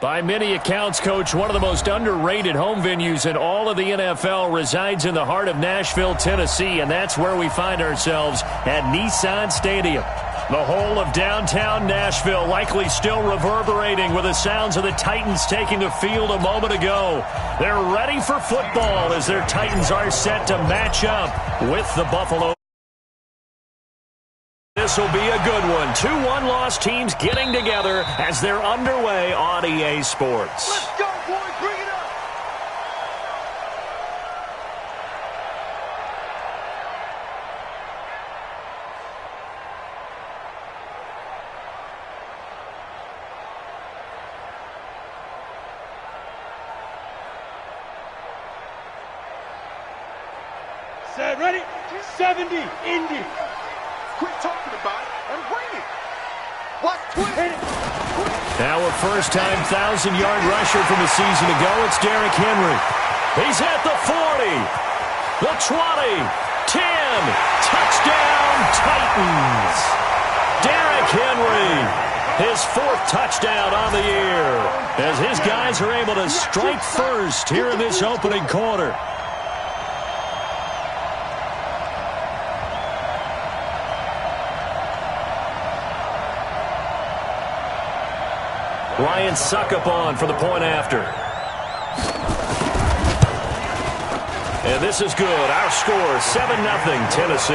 By many accounts, Coach, one of the most underrated home venues in all of the NFL resides in the heart of Nashville, Tennessee, and that's where we find ourselves at Nissan Stadium. The whole of downtown Nashville likely still reverberating with the sounds of the Titans taking the field a moment ago. They're ready for football as their Titans are set to match up with the Buffalo. This will be a good one. 2 one-loss teams getting together as they're underway on EA Sports. Let's go, boys. Bring it up. Set, ready? 70, Indy. Quit talking about it and bring it. What? Hit it. Now a first-time 1,000-yard rusher from a season ago. It's Derrick Henry. He's at the 40, the 20, 10. Touchdown, Titans. Derrick Henry, his 4th touchdown on the year, as his guys are able to strike first here in this opening quarter. Ryan Suckup on for the point after. And this is good. Our score, 7-0 Tennessee.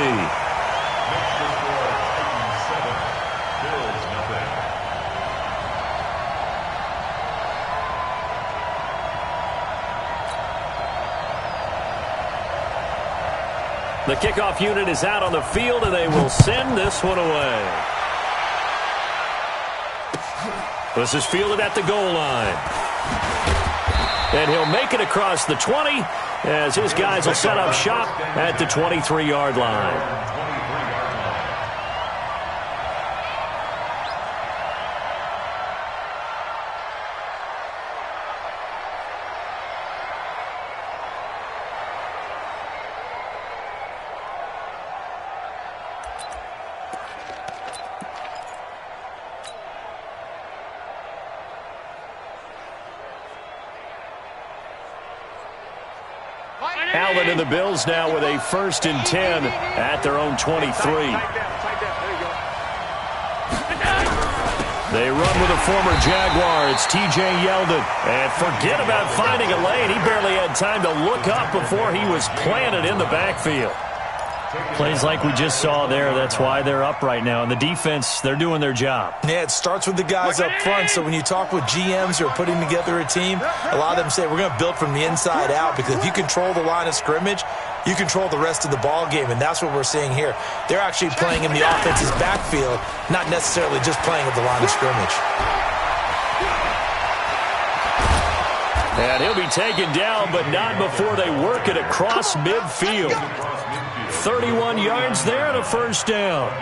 The kickoff unit is out on the field, and they will send this one away. This is fielded at the goal line. And he'll make it across the 20 as his guys will set up shop at the 23-yard line. Allen and the Bills now with a 1st and 10 at their own 23. They run with a former Jaguar. It's T.J. Yeldon. And forget about finding a lane. He barely had time to look up before he was planted in the backfield. Plays like we just saw there. That's why they're up right now. And the defense, they're doing their job. Yeah, it starts with the guys up front. So when you talk with GMs who are putting together a team, a lot of them say we're going to build from the inside out, because if you control the line of scrimmage, you control the rest of the ball game, and that's what we're seeing here. They're actually playing in the offense's backfield, not necessarily just playing at the line of scrimmage. And he'll be taken down, but not before they work it across midfield. 31 yards there and a 1st down.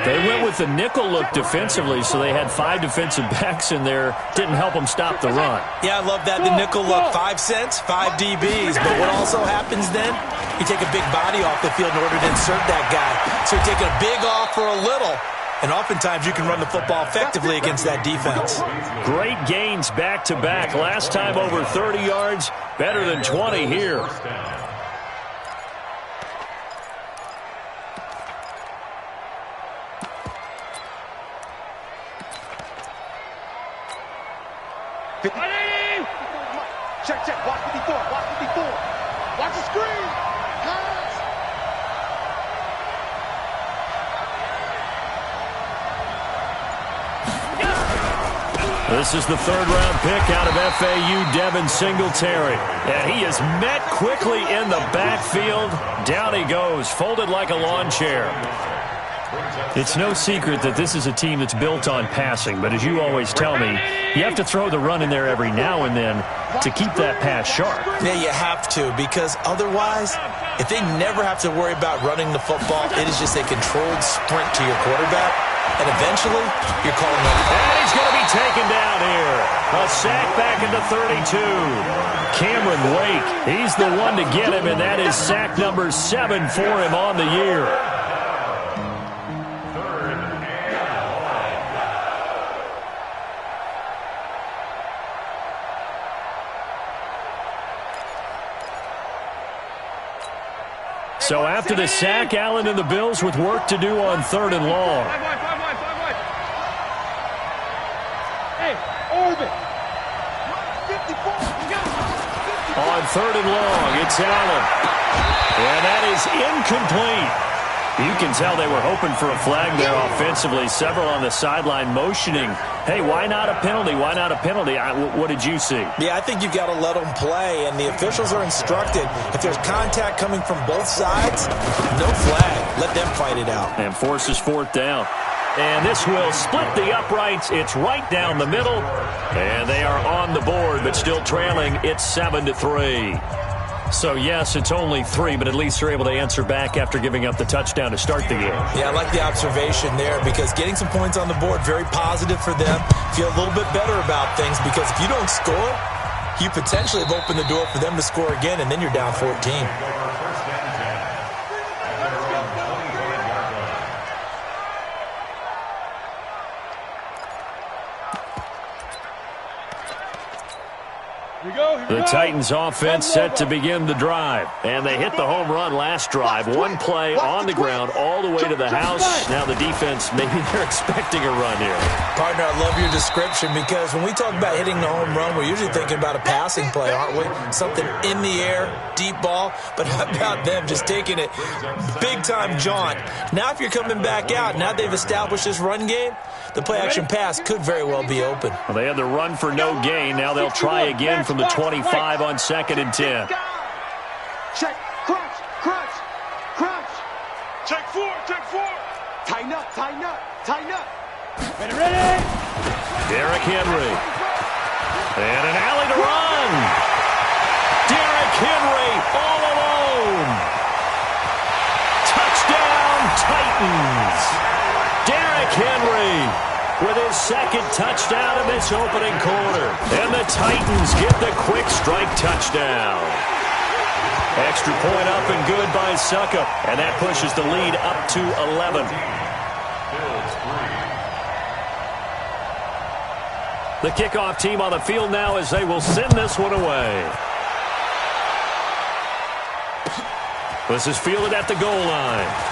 They went with the nickel look defensively, so they had 5 defensive backs in there. Didn't help them stop the run. Yeah, I love that. The nickel look, 5 cents, 5 DBs. But what also happens then, you take a big body off the field in order to insert that guy. So you're taking a big off for a little. And oftentimes you can run the football effectively against that defense. Great gains back-to-back. Last time over 30 yards, better than 20 here. Check. Watch 54. Watch the screen. Pass. This is the 3rd-round pick out of FAU, Devin Singletary. And he is met quickly in the backfield. Down he goes, folded like a lawn chair. It's no secret that this is a team that's built on passing, but as you always tell me, you have to throw the run in there every now and then to keep that pass sharp. Yeah, you have to, because otherwise, if they never have to worry about running the football, it is just a controlled sprint to your quarterback, and eventually, you're calling up. And he's going to be taken down here. A sack back into 32. Cameron Wake, he's the one to get him, and that is sack number 7 for him on the year. So after the sack, Allen and the Bills with work to do on 3rd and long. Hey, Orbit. On 3rd and long, it's Allen. And that is incomplete. You can tell they were hoping for a flag there offensively. Several on the sideline motioning, hey, why not a penalty? Why not a penalty? What did you see? Yeah, I think you've got to let them play, and the officials are instructed. If there's contact coming from both sides, no flag. Let them fight it out. And forces 4th down. And this will split the uprights. It's right down the middle. And they are on the board, but still trailing. It's 7-3. So, yes, it's only 3, but at least they're able to answer back after giving up the touchdown to start the game. Yeah, I like the observation there because getting some points on the board, very positive for them. Feel a little bit better about things because if you don't score, you potentially have opened the door for them to score again, and then you're down 14. The Titans offense set to begin the drive. And they hit the home run last drive. One play on the ground all the way to the house. Now the defense, maybe they're expecting a run here. Partner, I love your description because when we talk about hitting the home run, we're usually thinking about a passing play, aren't we? Something in the air, deep ball. But how about them just taking it big-time jaunt? Now if you're coming back out, now they've established this run game, the play-action pass could very well be open. Well, they had the run for no gain. Now they'll try again from the 25 on 2nd and 10. Check, crunch, crunch, crunch. Check 4, check 4. Tighten up, tighten up, tighten up. Ready, ready. Derrick Henry. And an alley to run. Derrick Henry all alone. Touchdown, Titans. Derrick Henry with his 2nd touchdown of this opening quarter. And the Titans get the quick strike touchdown. Extra point up and good by Suckup. And that pushes the lead up to 11. The kickoff team on the field now as they will send this one away. This is fielded at the goal line.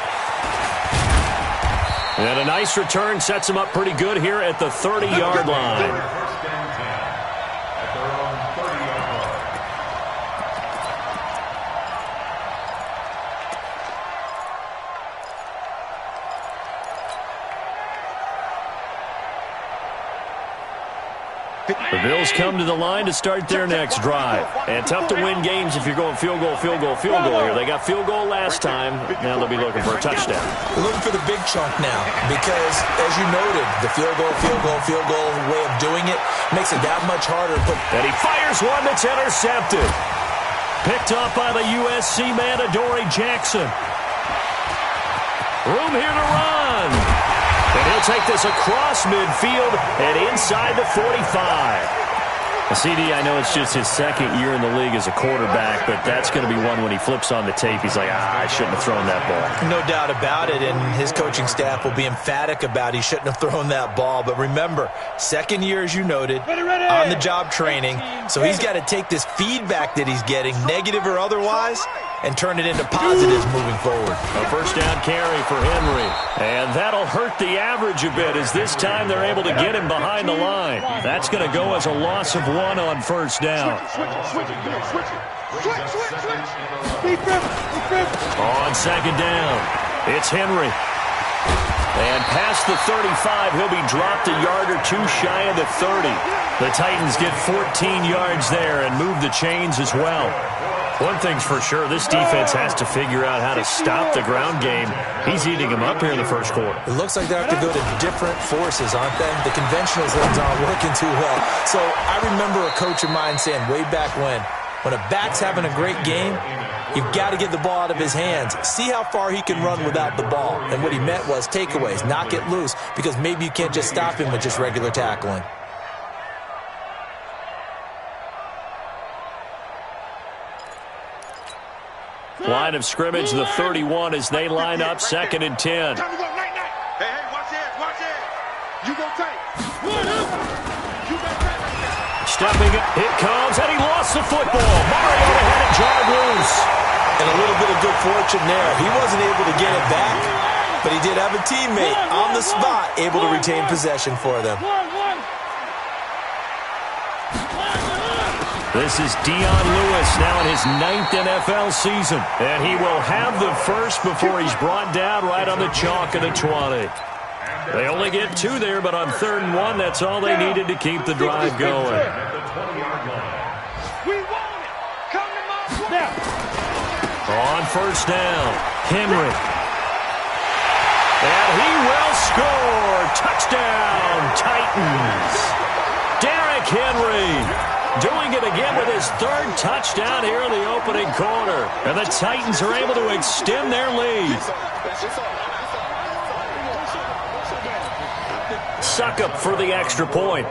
And a nice return sets them up pretty good here at the 30-yard line. The Bills come to the line to start their next drive. And tough to win games if you're going field goal, field goal, field goal here. They got field goal last time. Now they'll be looking for a touchdown. They're looking for the big chunk now because, as you noted, the field goal way of doing it makes it that much harder. And he fires one that's intercepted. Picked up by the USC man, Adoree Jackson. Room here to run. And he'll take this across midfield and inside the 45. CD, I know it's just his 2nd year in the league as a quarterback, but that's going to be one when he flips on the tape. He's like, I shouldn't have thrown that ball. No doubt about it, and his coaching staff will be emphatic about he shouldn't have thrown that ball. But remember, 2nd year, as you noted, on-the-job training, so he's got to take this feedback that he's getting, negative or otherwise, and turn it into positives moving forward. A first down carry for Henry. And that'll hurt the average a bit as this time they're able to get him behind the line. That's going to go as a loss of 1 on first down. Switch it. On 2nd down, it's Henry. And past the 35, he'll be dropped a yard or two shy of the 30. The Titans get 14 yards there and move the chains as well. One thing's for sure, this defense has to figure out how to stop the ground game. He's eating them up here in the first quarter. It looks like they have to go to different forces, aren't they? The conventional things aren't working too well. So I remember a coach of mine saying way back when a back's having a great game, you've got to get the ball out of his hands. See how far he can run without the ball. And what he meant was takeaways, knock it loose, because maybe you can't just stop him with just regular tackling. Line of scrimmage, the 31 as they line up 2nd and 10. Hey, watch it. You go tight. Stepping up, it comes, and he lost the football. Mariota had it jarred loose. And a little bit of good fortune there. He wasn't able to get it back, but he did have a teammate on the spot able to retain possession for them. This is Dion Lewis now in his 9th NFL season. And he will have the first before he's brought down right on the chalk of the 20. They only get 2 there, but on 3rd and 1, that's all they needed to keep the drive going. On 1st down, Henry. And he will score. Touchdown, Titans. Derrick Henry doing it again with his 3rd touchdown here in the opening quarter. And the Titans are able to extend their lead. Suckup for the extra point.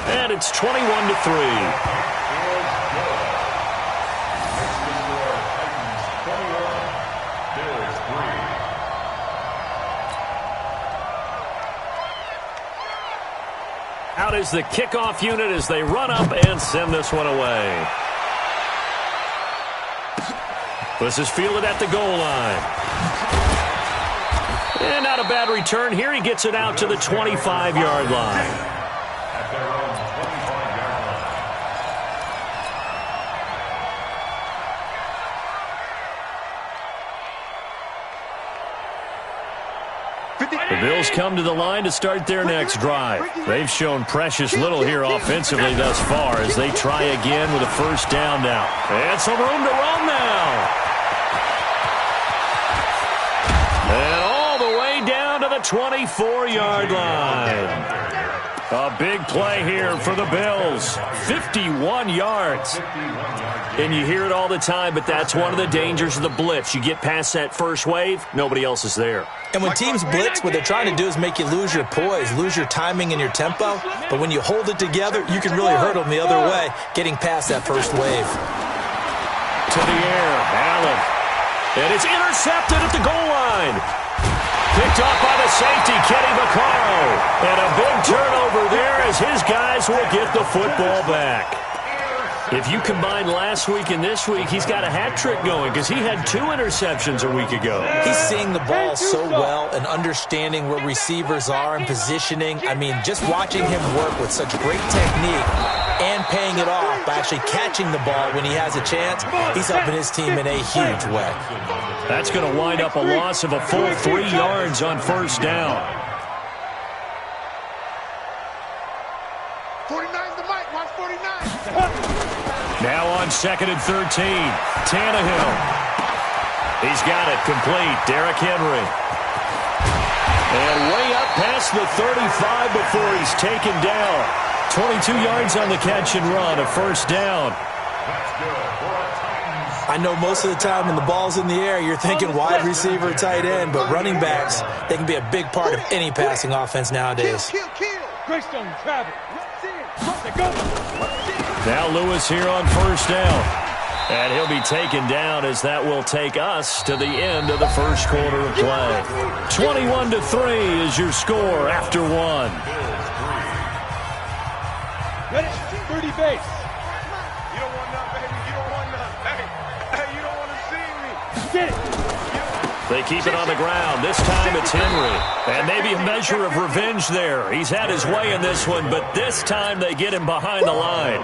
And it's 21-3. Out is the kickoff unit as they run up and send this one away. This is fielded at the goal line. And not a bad return here. He gets it out to the 25-yard line. The Bills come to the line to start their next drive. They've shown precious little here offensively thus far as they try again with a 1st down now. And some room to run now. And all the way down to the 24-yard line. A big play here for the Bills. 51 yards. And you hear it all the time, but that's one of the dangers of the blitz. You get past that first wave, nobody else is there. And when teams blitz, what they're trying to do is make you lose your poise, lose your timing and your tempo. But when you hold it together, you can really hurt them the other way, getting past that first wave. To the air, Allen. And it's intercepted at the goal line. Picked off by the safety, Kenny Vaccaro. And a big turnover there as his guys will get the football back. If you combine last week and this week, he's got a hat trick going because he had 2 interceptions a week ago. He's seeing the ball so well and understanding where receivers are and positioning. I mean, just watching him work with such great technique and paying it off by actually catching the ball when he has a chance, he's helping his team in a huge way. That's going to wind up a loss of a full 3 yards on 1st down. 49's the mic. Watch 49. Now on 2nd and 13, Tannehill. He's got it complete. Derrick Henry. And way up past the 35 before he's taken down. 22 yards on the catch and run, a 1st down. I know most of the time when the ball's in the air, you're thinking wide receiver, tight end, but running backs, they can be a big part of any passing offense nowadays. Greystone, travel. Now Lewis here on 1st down. And he'll be taken down as that will take us to the end of the 1st quarter of play. 21-3 is your score after 1. Ready? 30 base. You don't want none, baby. You don't want none. Hey, you don't want to see me. Get it. They keep it on the ground. This time it's Henry. And maybe a measure of revenge there. He's had his way in this one, but this time they get him behind the line.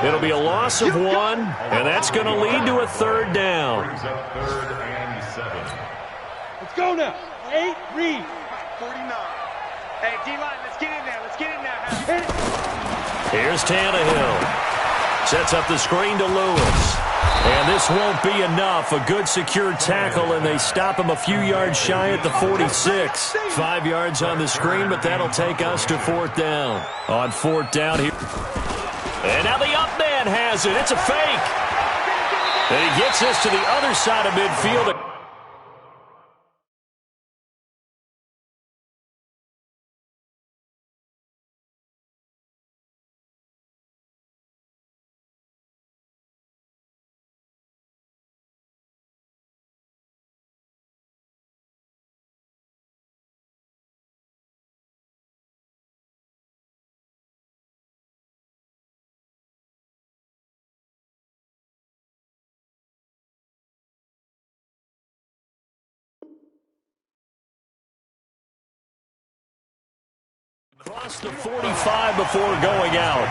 It'll be a loss of 1, and that's going to lead to a 3rd down. Let's go now. 8, read. 49. Hey, D-line, let's get in there. Let's get in there. Here's Tannehill. Sets up the screen to Lewis. And this won't be enough. A good secure tackle, and they stop him a few yards shy at the 46. 5 yards on the screen, but that'll take us to 4th down. On 4th down here. And now the up man has it. It's a fake. And he gets us to the other side of midfield. Across the 45 before going out.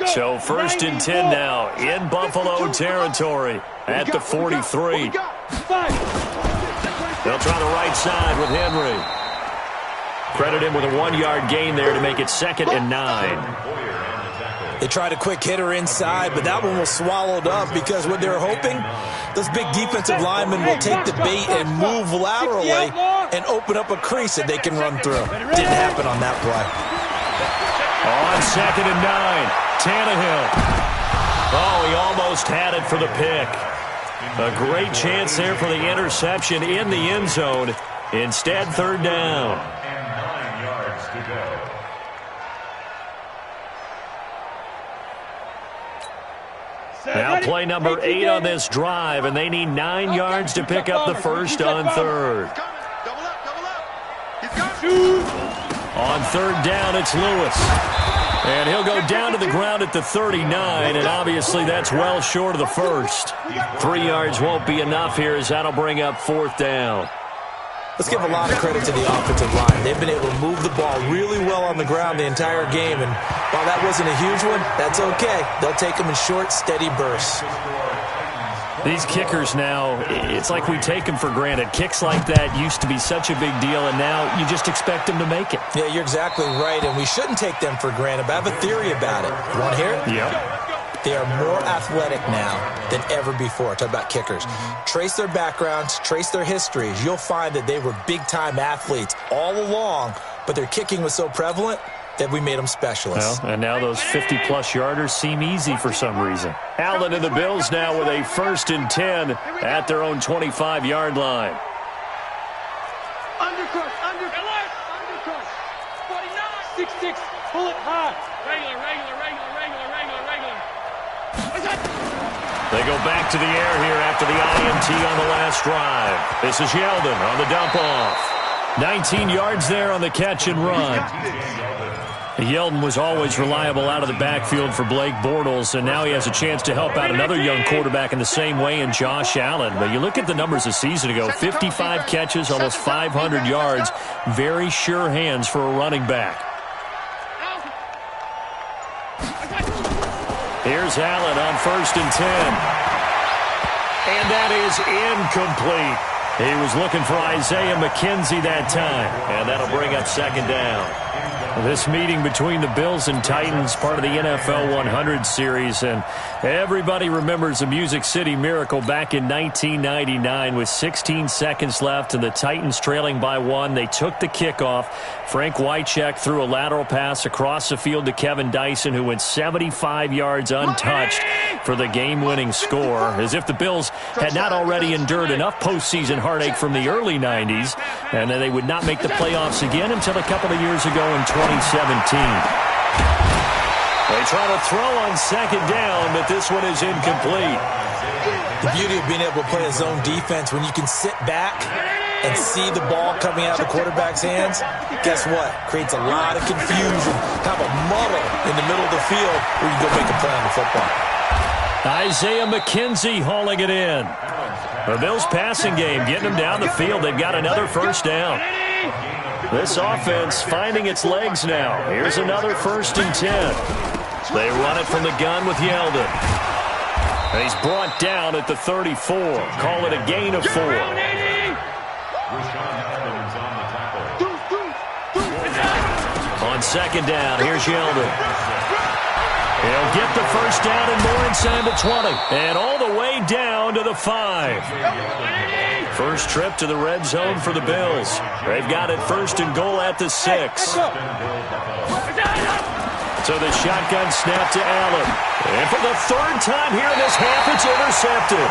So 1st and 10 now in Buffalo territory at the 43. They'll try the right side with Henry. Credit him with a 1-yard gain there to make it 2nd and 9. They tried a quick hitter inside, but that one was swallowed up because what they were hoping, those big defensive linemen will take the bait and move laterally and open up a crease that they can run through. Didn't happen on that play. On 2nd and 9, Tannehill. Oh, he almost had it for the pick. A great chance there for the interception in the end zone. Instead, 3rd down. And 9 yards to go. Now play number 8 on this drive, and they need 9 yards to pick up the first on 3rd. On 3rd down, it's Lewis. And he'll go down to the ground at the 39, and obviously that's well short of the first. 3 yards won't be enough here as that'll bring up 4th down. Let's give a lot of credit to the offensive line. They've been able to move the ball really well on the ground the entire game, and while that wasn't a huge one, that's okay. They'll take them in short, steady bursts. These kickers now, it's like we take them for granted. Kicks like that used to be such a big deal, and now you just expect them to make it. Yeah, you're exactly right, and we shouldn't take them for granted, but I have a theory about it. You want to hear it? Yep. They are more athletic now than ever before. Talk about kickers. Trace their backgrounds, trace their histories. You'll find that they were big-time athletes all along, but their kicking was so prevalent that we made them specialists. Well, and now those 50-plus yarders seem easy for some reason. Allen and the Bills now with a 1st and 10 at their own 25-yard line. Undercut, undercut, undercut. 49, 6-6, pull it high. Regular. They go back to the air here after the INT on the last drive. This is Yeldon on the dump-off. 19 yards there on the catch and run. Yeldon was always reliable out of the backfield for Blake Bortles, and now he has a chance to help out another young quarterback in the same way in Josh Allen. But you look at the numbers a season ago, 55 catches, almost 500 yards. Very sure hands for a running back. Here's Allen on 1st and 10. And that is incomplete. He was looking for Isaiah McKenzie that time. And that'll bring up 2nd down. This meeting between the Bills and Titans, part of the NFL 100 series, and everybody remembers the Music City Miracle back in 1999 with 16 seconds left and the Titans trailing by 1. They took the kickoff. Frank Wycheck threw a lateral pass across the field to Kevin Dyson, who went 75 yards untouched for the game-winning score, as if the Bills had not already endured enough postseason heartache from the early 90s, and they would not make the playoffs again until a couple of years ago in 2017. They try to throw on 2nd down, but this one is incomplete. The beauty of being able to play a zone defense when you can sit back and see the ball coming out of the quarterback's hands, guess what? Creates a lot of confusion, kind of a muddle in the middle of the field where you go make a play on the football. Isaiah McKenzie hauling it in. The Bills passing game, getting them down the field. They've got another 1st down. This offense finding its legs now. Here's another 1st and 10. They run it from the gun with Yeldon. And he's brought down at the 34. Call it a gain of 4. On 2nd down, here's Yeldon. He'll get the 1st down and more inside the 20. And all the way down to the 5. First trip to the red zone for the Bills. They've got it 1st and goal at the 6. So the shotgun snap to Allen. And for the 3rd time here in this half, it's intercepted.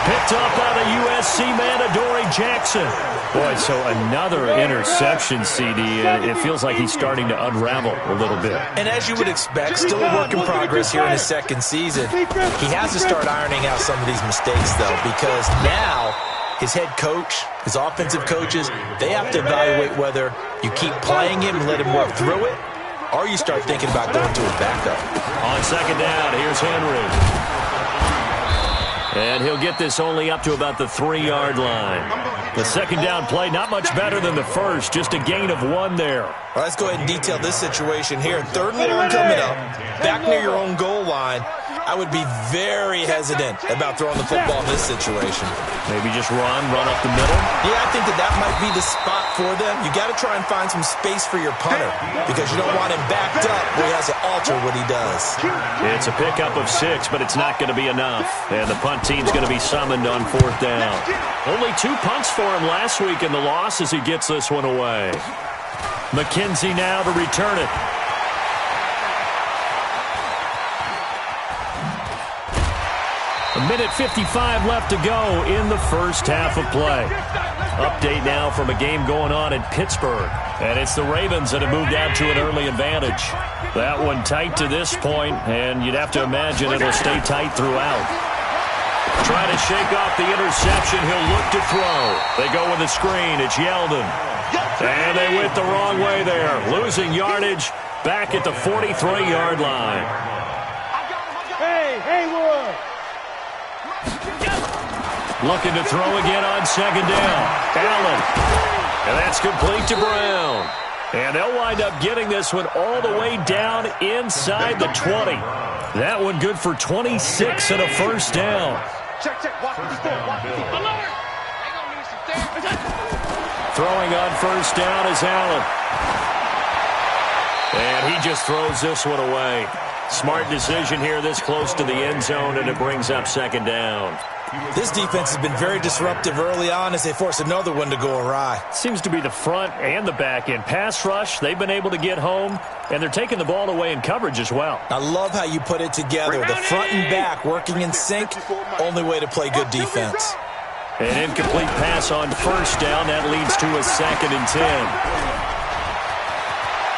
Picked up by the USC man, Adoree Jackson. Boy, so another interception, CD. It feels like he's starting to unravel a little bit. And as you would expect, still a work in progress here in his 2nd season. He has to start ironing out some of these mistakes, though, because now his head coach, his offensive coaches, they have to evaluate whether you keep playing him and let him work through it, or you start thinking about going to his backup. On 2nd down, here's Henry. And he'll get this only up to about the 3-yard line. The second down play, not much better than the first, just a gain of 1 there. Well, let's go ahead and detail this situation here. 3rd and 1 coming up, back near your own goal line. I would be very hesitant about throwing the football in this situation. Maybe just run up the middle? Yeah, I think that might be the spot for them. You got to try and find some space for your punter because you don't want him backed up where he has to alter what he does. It's a pickup of 6, but it's not going to be enough. And the punt team's going to be summoned on 4th down. Only 2 punts for him last week in the loss as he gets this one away. McKenzie now to return it. A minute 55 left to go in the first half of play. Update now from a game going on in Pittsburgh. And it's the Ravens that have moved out to an early advantage. That one tight to this point, and you'd have to imagine it'll stay tight throughout. Trying to shake off the interception, he'll look to throw. They go with a screen, it's Yeldon. And they went the wrong way there. Losing yardage back at the 43-yard line. Hey, Haywood! Looking to throw again on 2nd down. Allen. And that's complete to Brown. And they'll wind up getting this one all the way down inside the 20. That one good for 26 and a first down. Check. Watch the Throwing on 1st down is Allen. And he just throws this one away. Smart decision here this close to the end zone, and it brings up 2nd down. This defense has been very disruptive early on as they force another one to go awry. Seems to be the front and the back end. Pass rush, they've been able to get home, and they're taking the ball away in coverage as well. I love how you put it together. The front and back working in sync, only way to play good defense. An incomplete pass on 1st down. That leads to a 2nd and 10.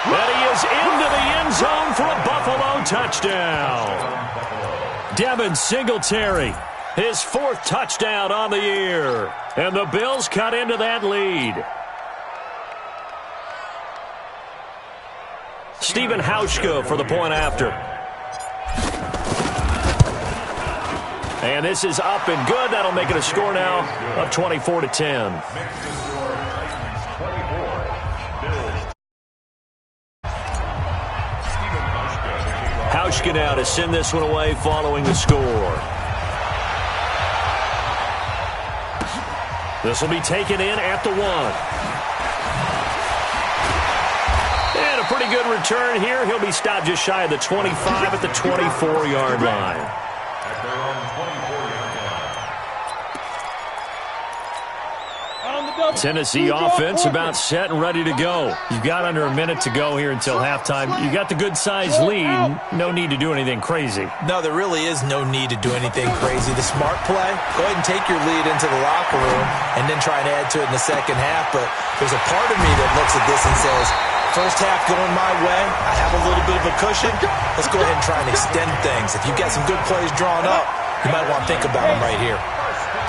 And he is into the end zone for a Buffalo touchdown. Devin Singletary, his 4th touchdown on the year. And the Bills cut into that lead. Stephen Hauschka for the point after. And this is up and good. That'll make it a score now of 24-10. Hauschka now to send this one away following the score. This will be taken in at the 1. And a pretty good return here. He'll be stopped just shy of the 25 at the 24-yard line. Tennessee offense about set and ready to go. You've got under a minute to go here until halftime. You got the good-sized lead. No need to do anything crazy. No, there really is no need to do anything crazy. The smart play, go ahead and take your lead into the locker room and then try and add to it in the second half. But there's a part of me that looks at this and says, first half going my way, I have a little bit of a cushion. Let's go ahead and try and extend things. If you've got some good plays drawn up, you might want to think about them right here.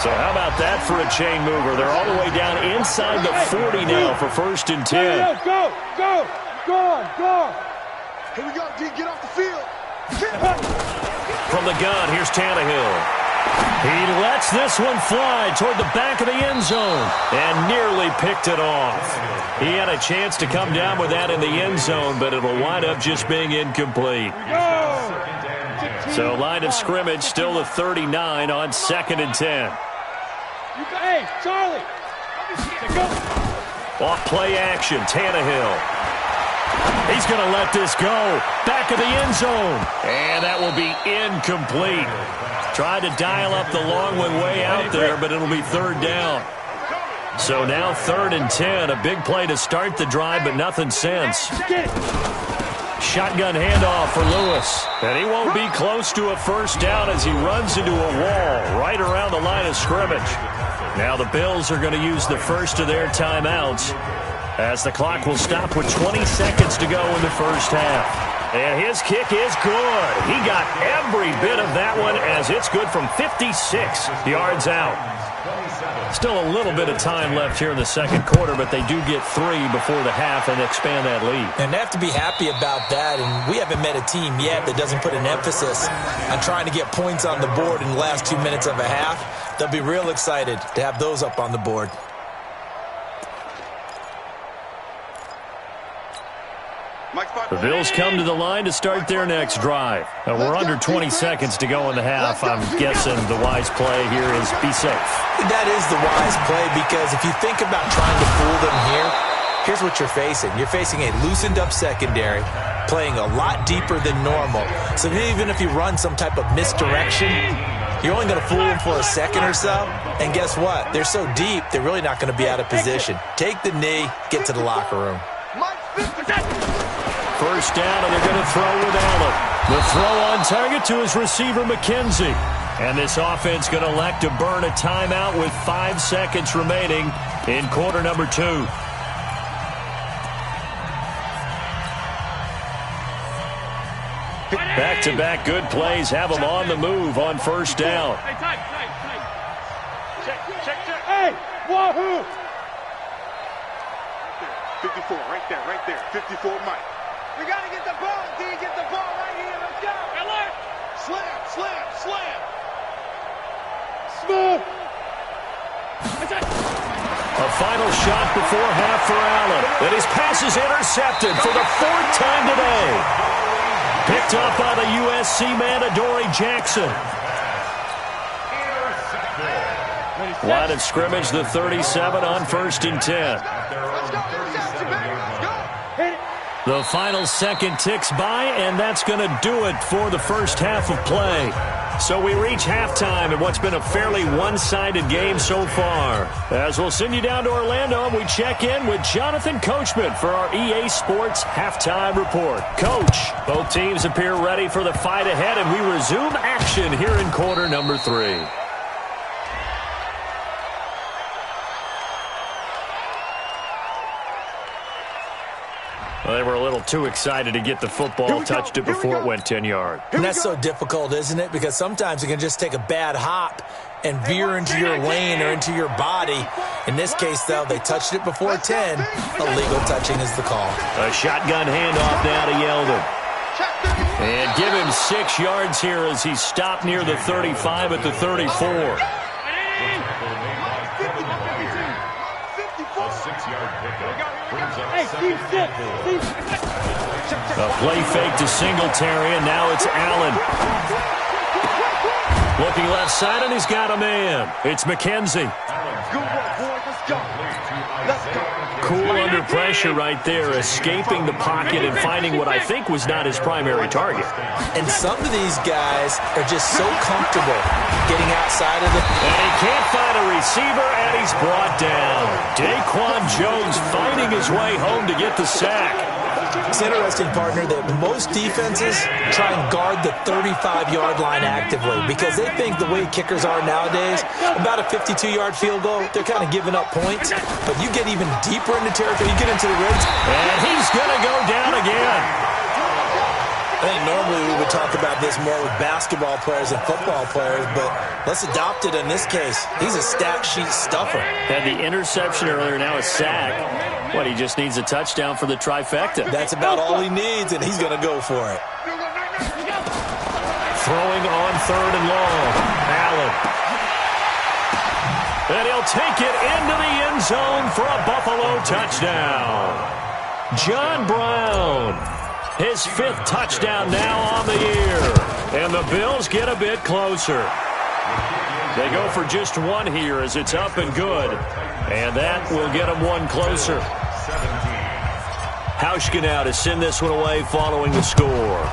So how about that for a chain mover? They're all the way down inside the 40 now for 1st and 10. Go on. Here we go, D, get off the field. From the gun, here's Tannehill. He lets this one fly toward the back of the end zone and nearly picked it off. He had a chance to come down with that in the end zone, but it'll wind up just being incomplete. So line of scrimmage still the 39 on 2nd and 10. Hey, Charlie. Off play action, Tannehill. He's going to let this go. Back of the end zone. And that will be incomplete. Tried to dial up the long one way out there, but it'll be 3rd down. So now 3rd and 10. A big play to start the drive, but nothing since. Shotgun handoff for Lewis. And he won't be close to a first down as he runs into a wall right around the line of scrimmage. Now the Bills are going to use the first of their timeouts as the clock will stop with 20 seconds to go in the first half. And his kick is good. He got every bit of that one as it's good from 56 yards out. Still a little bit of time left here in the second quarter, but they do get 3 before the half and expand that lead. And they have to be happy about that, and we haven't met a team yet that doesn't put an emphasis on trying to get points on the board in the last 2 minutes of a half. They'll be real excited to have those up on the board. The Bills come to the line to start their next drive. Now, we're under 20 seconds to go in the half. I'm guessing the wise play here is be safe. That is the wise play, because if you think about trying to fool them here, here's what you're facing. You're facing a loosened-up secondary, playing a lot deeper than normal. So even if you run some type of misdirection, you're only going to fool them for a second or so. And guess what? They're so deep, they're really not going to be out of position. Take the knee, get to the locker room. First down, and they're going to throw with Allen. The throw on target to his receiver, McKenzie. And this offense going to elect to burn a timeout with 5 seconds remaining in quarter number 2. Back-to-back good plays have them on the move on first down. Check. Hey, wahoo! 54, right there. 54, Mike. We got to get the ball, D. Get the ball right here. Let's go. Slam. Smooth. A final shot before half for Allen. And his pass is intercepted for the 4th time today. Picked up by the USC man, Adoree Jackson. Line of scrimmage, the 37 on 1st and 10. The final second ticks by, and that's going to do it for the first half of play. So we reach halftime in what's been a fairly one-sided game so far. As we'll send you down to Orlando, and we check in with Jonathan Coachman for our EA Sports Halftime Report. Coach, both teams appear ready for the fight ahead, and we resume action here in quarter number 3. Well, they were a little too excited to get the football, touched it before it went 10 yards. And that's so difficult, isn't it? Because sometimes it can just take a bad hop and veer into your lane or into your body. In this case, though, they touched it before 10. Illegal touching is the call. A shotgun handoff now to Yeldon. And give him 6 yards here as he stopped near the 35 at the 34. A play fake to Singletary, and now it's Allen. Looking left side, and he's got a man. It's McKenzie. Cool under pressure right there, escaping the pocket and finding what I think was not his primary target. And some of these guys are just so comfortable getting outside of the... And he can't find a receiver, and he's brought down. Daquan Jones fighting his way home to get the sack. It's interesting, partner, that most defenses try and guard the 35-yard line actively because they think the way kickers are nowadays, about a 52-yard field goal, they're kind of giving up points. But you get even deeper into territory, you get into the red zone. And he's going to go down again. I think normally we would talk about this more with basketball players and football players, but let's adopt it in this case. He's a stat sheet stuffer. Had the interception earlier, now a sack. What, he just needs a touchdown for the trifecta. That's about all he needs, and he's going to go for it. Throwing on 3rd and long. Allen. And he'll take it into the end zone for a Buffalo touchdown. John Brown. His 5th touchdown now on the year. And the Bills get a bit closer. They go for just 1 here as it's up and good. And that will get them 1 closer. Hauschka now to send this one away following the score.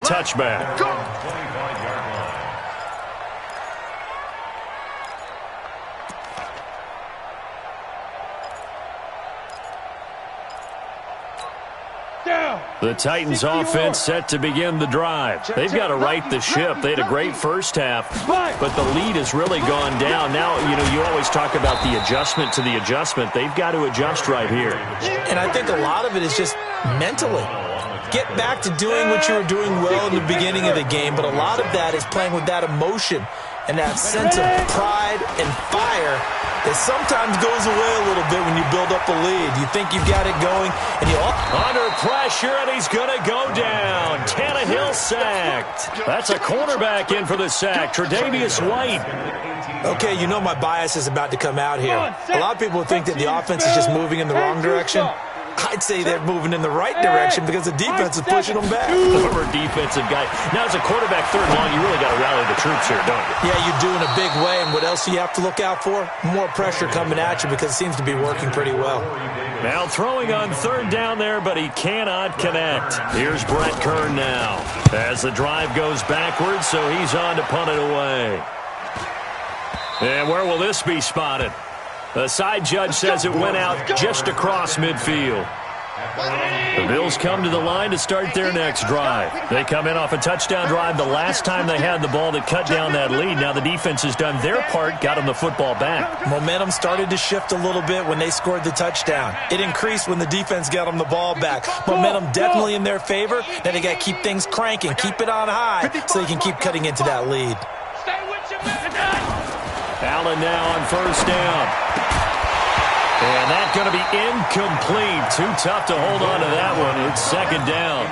Touchback. The Titans offense set to begin the drive. They've got to right the ship. They had a great first half, but the lead has really gone down. Now, you always talk about the adjustment to the adjustment. They've got to adjust right here. And I think a lot of it is just mentally. get back to doing what you were doing well in the beginning of the game, but a lot of that is playing with that emotion and that sense of pride and fire that sometimes goes away a little bit when you build up a lead. You think you've got it going, and you under pressure, and he's going to go down. Tannehill sacked. That's a cornerback in for the sack, Tre'Davious White. Okay, you know my bias is about to come out here. A lot of people think that the offense is just moving in the wrong direction. I'd say they're moving in the right direction because the defense is pushing them back. Former defensive guy. Now, as a quarterback, third and long, you really got to rally the troops here, don't you? Yeah, you do in a big way. And what else do you have to look out for? More pressure coming at you because it seems to be working pretty well. Now throwing on third down there, but he cannot connect. Here's Brett Kern now as the drive goes backwards, so he's on to punt it away. And where will this be spotted? The side judge says it went out just across midfield. The Bills come to the line to start their next drive. They come in off a touchdown drive the last time they had the ball that cut down that lead. Now the defense has done their part, got them the football back. Momentum started to shift a little bit when they scored the touchdown. It increased when the defense got them the ball back. Momentum definitely in their favor. Now they got to keep things cranking, keep it on high so they can keep cutting into that lead. Allen now on first down. And that's going to be incomplete. Too tough to hold on to that one. It's second down.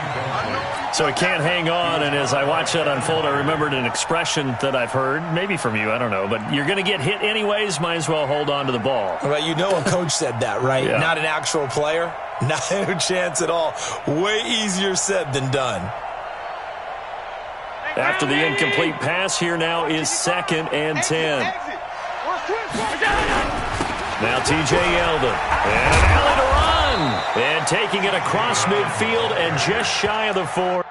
So he can't hang on, and as I watched that unfold, I remembered an expression that I've heard, maybe from you, I don't know, but you're going to get hit anyways, might as well hold on to the ball. Well, you know a coach said that, right? Yeah. Not an actual player. No chance at all. Way easier said than done. After the incomplete pass, here now is 2nd and 10. Now T.J. Yeldon. And Allen to run. And taking it across midfield and just shy of the 4.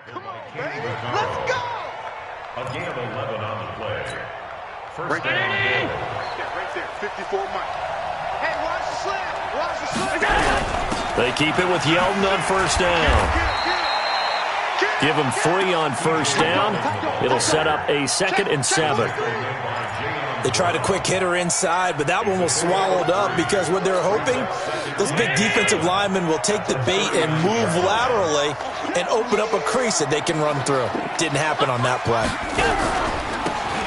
Come on, baby. Let's go! A gain of 11 on the play. First Right down. there, 54 Mike. Hey, watch the slam. Watch the slam. They keep it with Yeldon on first down. Give him 3 on first down. It'll set up a 2nd and 7. They tried a quick hitter inside, but that one was swallowed up because what they're hoping, those big defensive linemen will take the bait and move laterally and open up a crease that they can run through. Didn't happen on that play.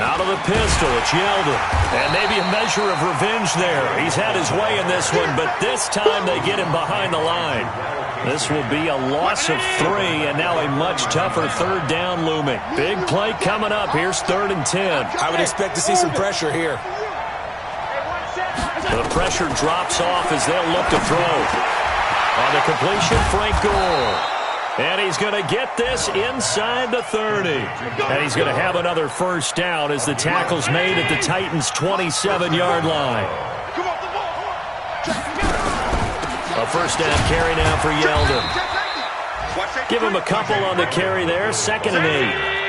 Out of the pistol, it's Yeldon. And maybe a measure of revenge there. He's had his way in this one, but this time they get him behind the line. This will be a loss of 3, and now a much tougher third down looming. Big play coming up. Here's 3rd and 10. I would expect to see some pressure here. The pressure drops off as they'll look to throw. On the completion, Frank Gore. And he's going to get this inside the 30. And he's going to have another first down as the tackle's made at the Titans' 27-yard line. A first down carry now for Yeldon. Give him a couple on the carry there. 2nd and 8.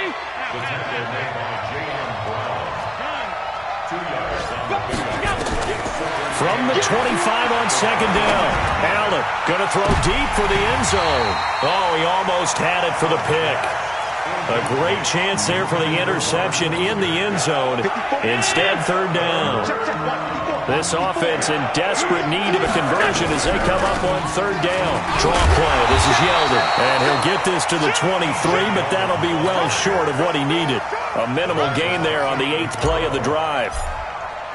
From the 25 on 2nd down. Allen going to throw deep for the end zone. Oh, he almost had it for the pick. A great chance there for the interception in the end zone. Instead, 3rd down. This offense in desperate need of a conversion as they come up on 3rd down. Draw play. This is Yeldon. And he'll get this to the 23, but that'll be well short of what he needed. A minimal gain there on the 8th play of the drive.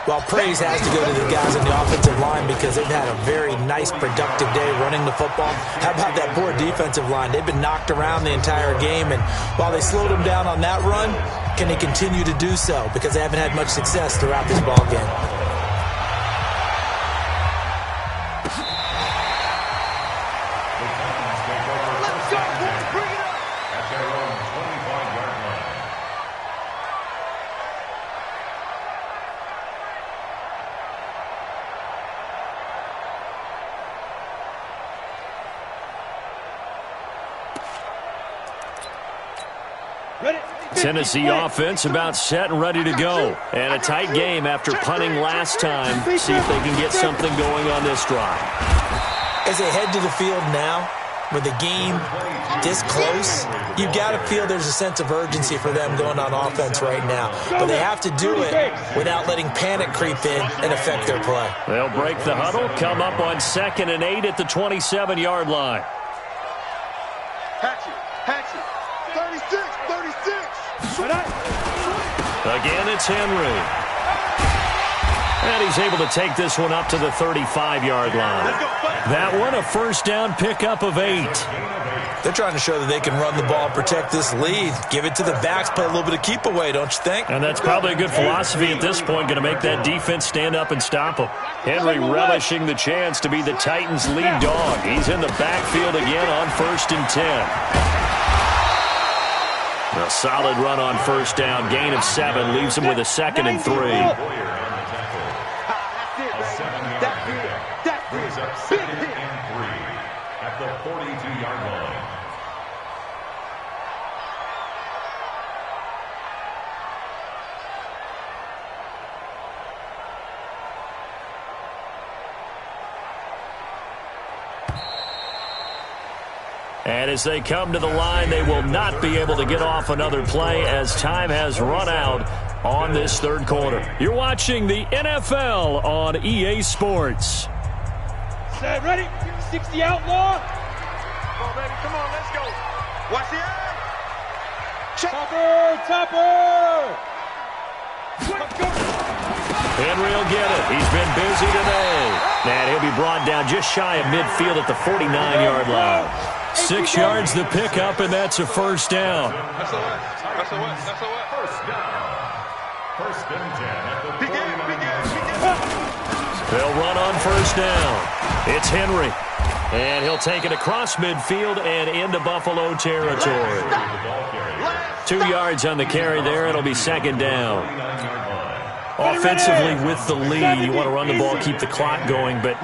Well, praise has to go to the guys on the offensive line because they've had a very nice, productive day running the football. How about that poor defensive line? They've been knocked around the entire game, and while they slowed them down on that run, can they continue to do so? Because they haven't had much success throughout this ball game. Tennessee offense about set and ready to go. And a tight game after punting last time. See if they can get something going on this drive. As they head to the field now, with the game this close, you've got to feel there's a sense of urgency for them going on offense right now. But they have to do it without letting panic creep in and affect their play. They'll break the huddle, come up on 2nd and 8 at the 27-yard line. Hatchet, 36. Again, it's Henry. And he's able to take this one up to the 35-yard line. That one, a first down pickup of 8. They're trying to show that they can run the ball, protect this lead, give it to the backs, play a little bit of keep away, don't you think? And that's probably a good philosophy at this point, going to make that defense stand up and stop them. Henry relishing the chance to be the Titans' lead dog. He's in the backfield again on 1st and 10. A solid run on first down, gain of 7, leaves him with a 2nd and 3. At the 42-yard line. And as they come to the line, they will not be able to get off another play as time has run out on this third quarter. You're watching the NFL on EA Sports. Set, ready? 60 outlaw. Come on, baby. Come on, let's go. Watch the eye. Check. Topper. Henry will get it. He's been busy today. And he'll be brought down just shy of midfield at the 49-yard line. 6 yards the pickup, and that's a first down. That's a what? First down. 1st and 10 at the 49-yard line. They'll run on first down. It's Henry. And he'll take it across midfield and into Buffalo territory. 2 yards on the carry there. It'll be 2nd down. Offensively with the lead, you want to run the ball, keep the clock going, but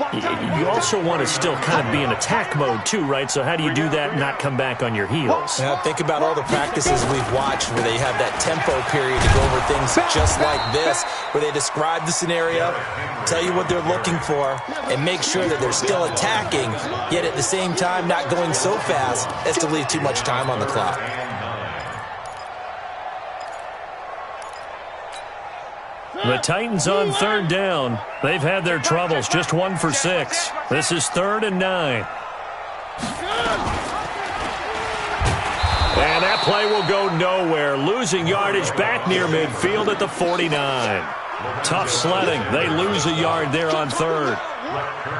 you also want to still kind of be in attack mode too, right? So how do you do that and not come back on your heels? Yeah, think about all the practices we've watched where they have that tempo period to go over things just like this, where they describe the scenario, tell you what they're looking for, and make sure that they're still attacking, yet at the same time not going so fast as to leave too much time on the clock. The Titans on 3rd down. They've had their troubles, just 1 for 6. This is 3rd and 9. And that play will go nowhere. Losing yardage back near midfield at the 49. Tough sledding. They lose a yard there on 3rd.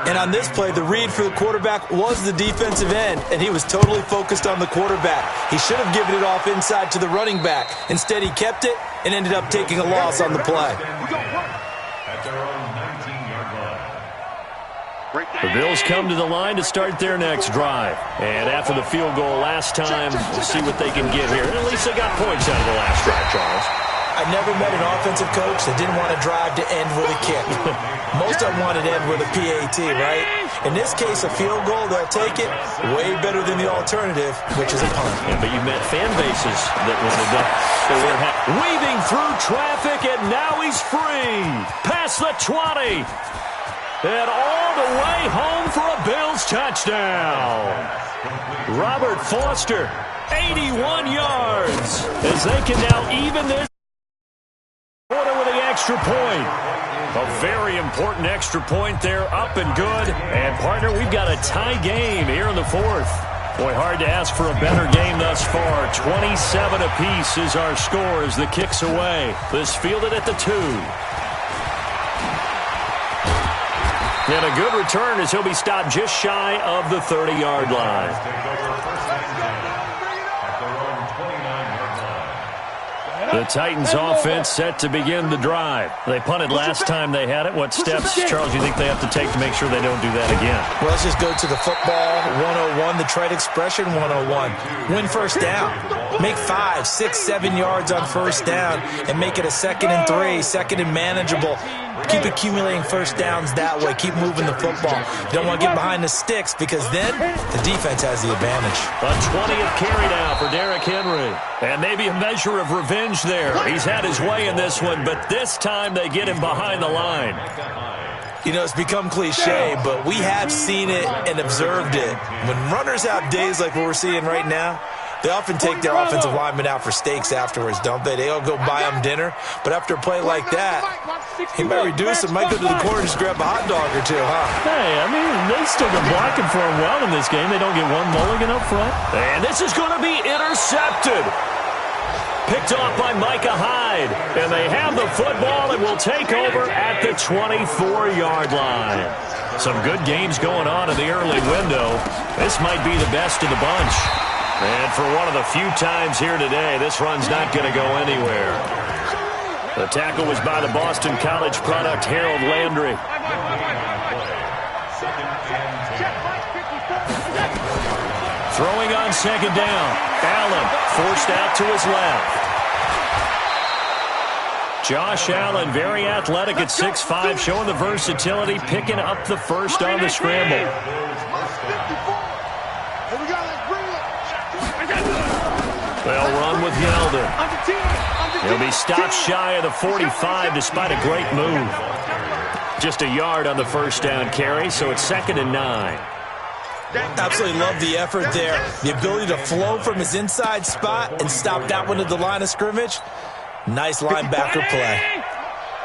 And on this play, the read for the quarterback was the defensive end, and he was totally focused on the quarterback. He should have given it off inside to the running back. Instead, he kept it and ended up taking a loss on the play. At their own 19-yard line. The Bills come to the line to start their next drive. And after the field goal last time, we'll see what they can get here. And at least they got points out of the last drive, Charles. I never met an offensive coach that didn't want to drive to end with a kick. Most of them wanted to end with a PAT, right? In this case, a field goal, they'll take it way better than the alternative, which is a punt. Yeah, but you met fan bases that were weaving through traffic, and now he's free. Past the 20. And all the way home for a Bills touchdown. Robert Foster, 81 yards, as they can now even this quarter with the extra point. A very important extra point there, up and good. And, partner, we've got a tie game here in the 4th. Boy, hard to ask for a better game thus far. 27 apiece is our score as the kick's away. This fielded at the 2. And a good return as he'll be stopped just shy of the 30-yard line. The Titans offense set to begin the drive. They punted last time they had it. What steps, Charles, you think they have to take to make sure they don't do that again? Well, let's just go to the football 101, the trade expression 101. Win first down. Make 5, 6, 7 yards on first down and make it a 2nd and 3, 2nd and manageable. Keep accumulating first downs that way. Keep moving the football. You don't want to get behind the sticks because then the defense has the advantage. A 20th carry now for Derrick Henry. And maybe a measure of revenge there. He's had his way in this one, but this time they get him behind the line. You know, it's become cliche, but we have seen it and observed it. When runners have days like what we're seeing right now, they often take their offensive linemen out for steaks afterwards, don't they? They all go buy them dinner. But after a play like that, he might reduce it, might go to the corner and just grab a hot dog or two, huh? Hey, I mean, they've still been blocking for him well in this game. They don't get one mulligan up front. And this is going to be intercepted. Picked off by Micah Hyde. And they have the football and will take over at the 24-yard line. Some good games going on in the early window. This might be the best of the bunch. And for one of the few times here today, this run's not going to go anywhere. The tackle was by the Boston College product, Harold Landry. Throwing on 2nd down. Allen forced out to his left. Josh Allen, very athletic at 6'5", showing the versatility, picking up the first on the scramble. They'll run with Yeldon. He'll be stopped shy of the 45 despite a great move. Just a yard on the first down carry, so it's 2nd and 9. Absolutely love the effort there. The ability to flow from his inside spot and stop that one at the line of scrimmage. Nice linebacker play.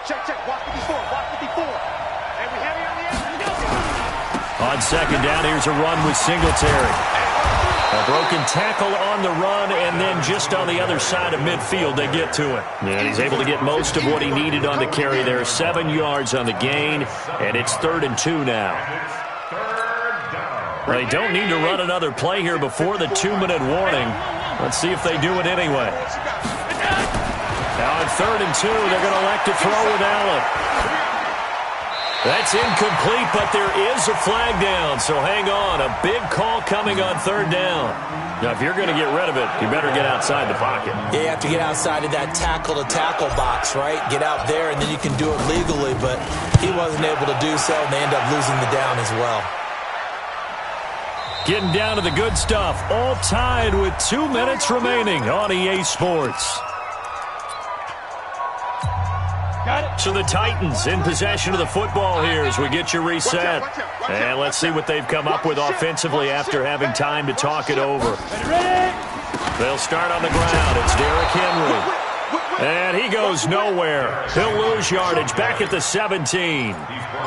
Check, watch 54, watch 54. And we have it on the edge. On 2nd down, here's a run with Singletary. A broken tackle on the run, and then just on the other side of midfield, they get to it. And he's able to get most of what he needed on the carry there. 7 yards on the gain, and it's 3rd and 2 now. Well, they don't need to run another play here before the 2-minute warning. Let's see if they do it anyway. Now on 3rd and 2, they're going to elect to throw with Allen. That's incomplete, but there is a flag down, so hang on. A big call coming on 3rd down. Now, if you're going to get rid of it, you better get outside the pocket. Yeah, you have to get outside of that tackle-to-tackle box, right? Get out there, and then you can do it legally, but he wasn't able to do so, and they end up losing the down as well. Getting down to the good stuff. All tied with 2 minutes remaining on EA Sports. So the Titans in possession of the football here as we get you reset. And let's see what they've come up with offensively after having time to talk it over. They'll start on the ground. It's Derrick Henry. And he goes nowhere. He'll lose yardage back at the 17.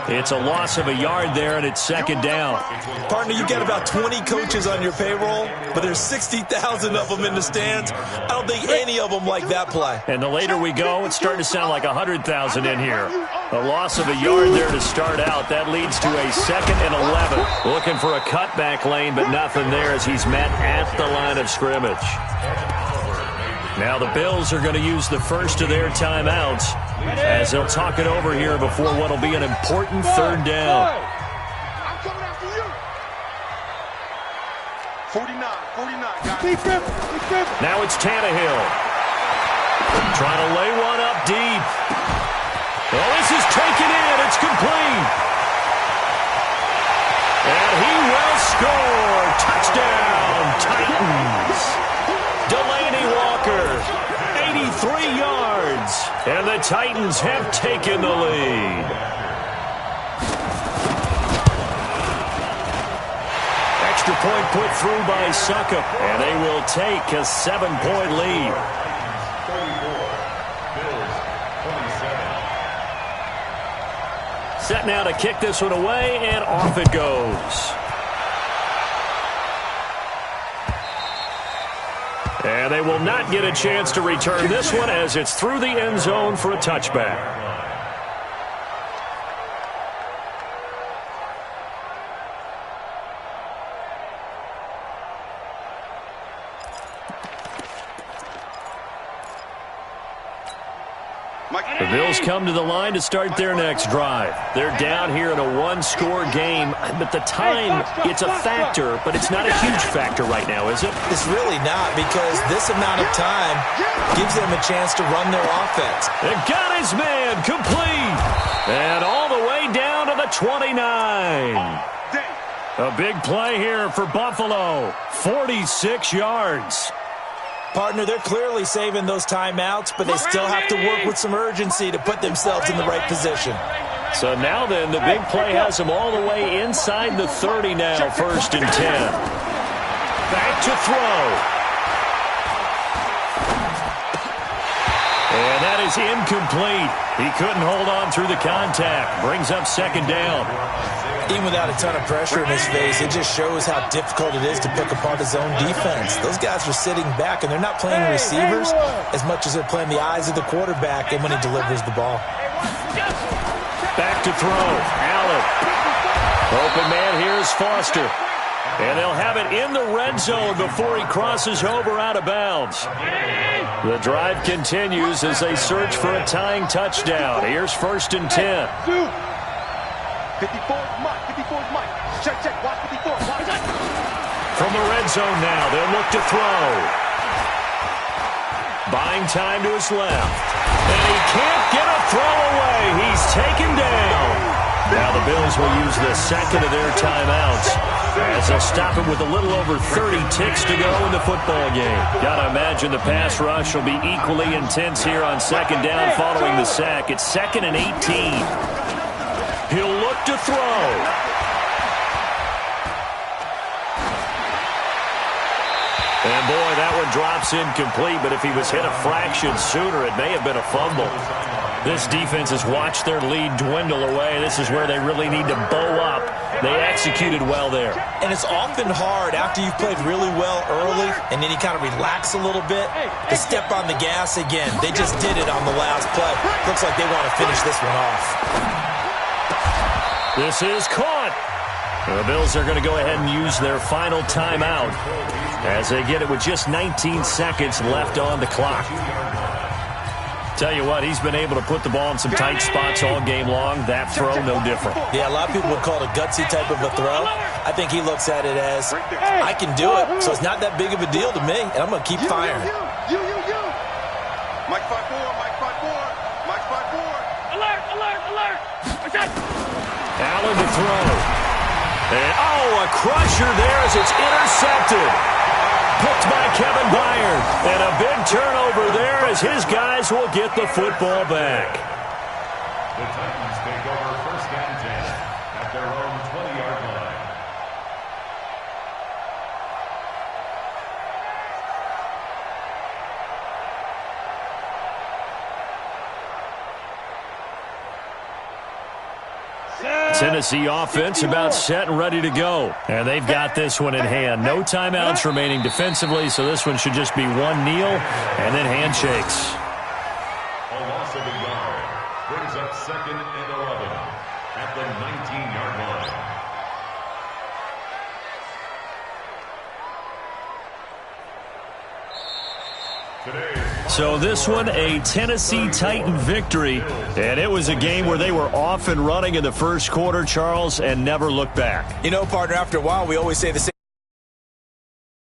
It's a loss of a yard there, and it's 2nd down. Partner, you got about 20 coaches on your payroll, but there's 60,000 of them in the stands. I don't think any of them like that play. And the later we go, it's starting to sound like 100,000 in here. A loss of a yard there to start out. That leads to a 2nd and 11. Looking for a cutback lane, but nothing there as he's met at the line of scrimmage. Now the Bills are going to use the first of their timeouts as they'll talk it over here before what will be an important 3rd down. I'm coming after you. 49, guys. Now it's Tannehill. Trying to lay one up deep. Well, this is taken in. It's complete. And he will score. Touchdown, Titans. Delaney Walker, 83 yards, and the Titans have taken the lead. Extra point put through by Succop, and they will take a 7-point lead. 34, 27. Set now to kick this one away, and off it goes. And they will not get a chance to return this one as it's through the end zone for a touchback. The Bills come to the line to start their next drive. They're down here in a one-score game, but the time, it's a factor, but it's not a huge factor right now, is it? It's really not, because this amount of time gives them a chance to run their offense. They got his man complete, and all the way down to the 29. A big play here for Buffalo, 46 yards. Partner, they're clearly saving those timeouts, but they still have to work with some urgency to put themselves in the right position. So now then, the big play has them all the way inside the 30 now, 1st and 10. Back to throw. And that is incomplete. He couldn't hold on through the contact. Brings up 2nd down. Even without a ton of pressure in his face, it just shows how difficult it is to pick apart his own defense. Those guys are sitting back, and they're not playing receivers as much as they're playing the eyes of the quarterback and when he delivers the ball. Back to throw. Allen. Open man here is Foster. And they'll have it in the red zone before he crosses over out of bounds. The drive continues as they search for a tying touchdown. Here's 1st and 10. 54 is Mike. 54 is Mike. Check. Watch 54. Watch. From the red zone now, they'll look to throw. Buying time to his left. And he can't get a throw away. He's taken down. Now the Bills will use the second of their timeouts as they'll stop him with a little over 30 ticks to go in the football game. Got to imagine the pass rush will be equally intense here on 2nd down following the sack. It's 2nd and 18. He'll look to throw. And boy, that one drops incomplete, but if he was hit a fraction sooner, it may have been a fumble. This defense has watched their lead dwindle away. This is where they really need to bow up. They executed well there. And it's often hard after you've played really well early and then you kind of relax a little bit to step on the gas again. They just did it on the last play. Looks like they want to finish this one off. This is caught. The Bills are going to go ahead and use their final timeout as they get it with just 19 seconds left on the clock. Tell you what, he's been able to put the ball in some tight spots all game long. That throw, no different. Yeah, a lot of people would call it a gutsy type of a throw. I think he looks at it as, I can do it, so it's not that big of a deal to me, and I'm going to keep firing. You. Mike 5-4, Mike 5-4, Mike 5-4. Alert. Allen to throw. And, a crusher there as it's intercepted. Picked by Kevin Byard. And a big turnover there as his guys will get the football back. The Titans take over 1st and 10 at their own 20-yard line. Tennessee offense about set and ready to go. And they've got this one in hand. No timeouts remaining defensively, so this one should just be one kneel and then handshakes. A loss of a yard brings up 2nd and 11 at the 19-yard line. So this one, a Tennessee Titan victory, and it was a game where they were off and running in the first quarter, Charles, and never looked back. You know, partner, after a while, we always say the same.